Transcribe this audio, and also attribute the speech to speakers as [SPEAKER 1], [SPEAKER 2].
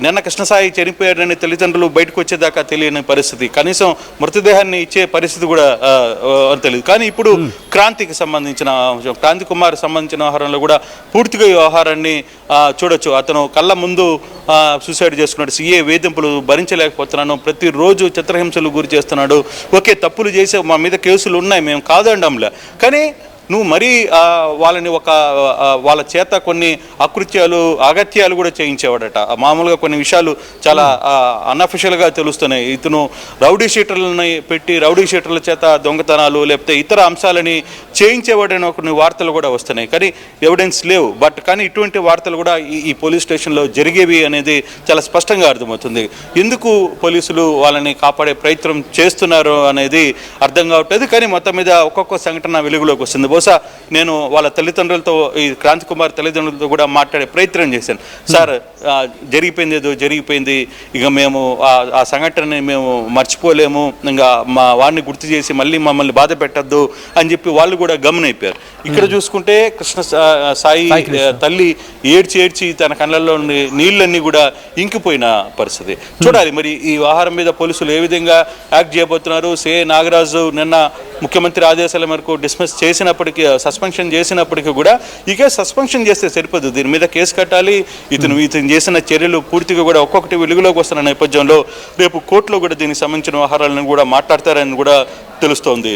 [SPEAKER 1] నిన్న కృష్ణసాయి చనిపోయాడని తల్లిదండ్రులు బయటకు వచ్చేదాకా తెలియని పరిస్థితి, కనీసం మృతదేహాన్ని ఇచ్చే పరిస్థితి కూడా తెలియదు. కానీ ఇప్పుడు క్రాంతికి సంబంధించిన క్రాంతి కుమార్ సంబంధించిన వ్యవహారంలో కూడా పూర్తిగా ఈ వ్యవహారాన్ని చూడొచ్చు. అతను కళ్ళ ముందు సూసైడ్ చేసుకున్నాడు. సీఏ వేధింపులు భరించలేకపోతున్నాను, ప్రతిరోజు చిత్రహింసలు గురి చేస్తున్నాడు. ఓకే, తప్పులు చేసే మా మీద కేసులు ఉన్నాయి, మేము కాదండంలే, కానీ నువ్వు మరీ వాళ్ళని వాళ్ళ చేత కొన్ని అగత్యాలు కూడా చేయించేవాడట. మామూలుగా కొన్ని విషయాలు చాలా అన్అఫిషియల్గా తెలుస్తున్నాయి. ఇతను రౌడీ షీటర్లని పెట్టి రౌడీ షీటర్ల చేత దొంగతనాలు లేకపోతే ఇతర అంశాలని చేయించేవాడని కొన్ని వార్తలు కూడా వస్తున్నాయి, కానీ ఎవిడెన్స్ లేవు. కానీ ఇటువంటి వార్తలు కూడా ఈ పోలీస్ స్టేషన్లో జరిగేవి అనేది చాలా స్పష్టంగా అర్థమవుతుంది. ఎందుకు పోలీసులు వాళ్ళని కాపాడే ప్రయత్నం చేస్తున్నారు అనేది అర్థం కావట్లేదు. కానీ మొత్తం మీద ఒక్కొక్క సంఘటన వెలుగులోకి వస్తుంది. బహుశా నేను వాళ్ళ తల్లిదండ్రులతో, ఈ క్రాంతి కుమార్ తల్లిదండ్రులతో కూడా మాట్లాడే ప్రయత్నం చేశాను. సార్, జరిగిపోయింది ఏదో జరిగిపోయింది, ఇక మేము ఆ సంఘటనని మేము మర్చిపోలేము, ఇంకా మా వాడిని గుర్తు చేసి మళ్ళీ మమ్మల్ని బాధ పెట్టద్దు అని చెప్పి వాళ్ళు కూడా గమనైపోయారు. ఇక్కడ చూసుకుంటే సాయి తల్లి ఏడ్చి తన కళ్ళల్లో నీళ్ళన్నీ కూడా ఇంకిపోయిన పరిస్థితి. చూడాలి మరి ఈ వ్యవహారం మీద పోలీసులు ఏ విధంగా యాక్ట్ చేయబోతున్నారు. నాగరాజు నిన్న ముఖ్యమంత్రి ఆదేశాల మేరకు డిస్మిస్ చేసినప్పటికీ, సస్పెన్షన్ చేసినప్పటికీ కూడా ఈ కేసు సస్పెన్షన్ చేస్తే సరిపోదు, దీని మీద కేసు కట్టాలి. ఇతను చేసిన చర్యలు పూర్తిగా కూడా ఒక్కొక్కటి వెలుగులోకి వస్తున్న నేపథ్యంలో రేపు కోర్టులో కూడా దీనికి సంబంధించిన వ్యవహారాలను కూడా మాట్లాడతారని కూడా తెలుస్తోంది.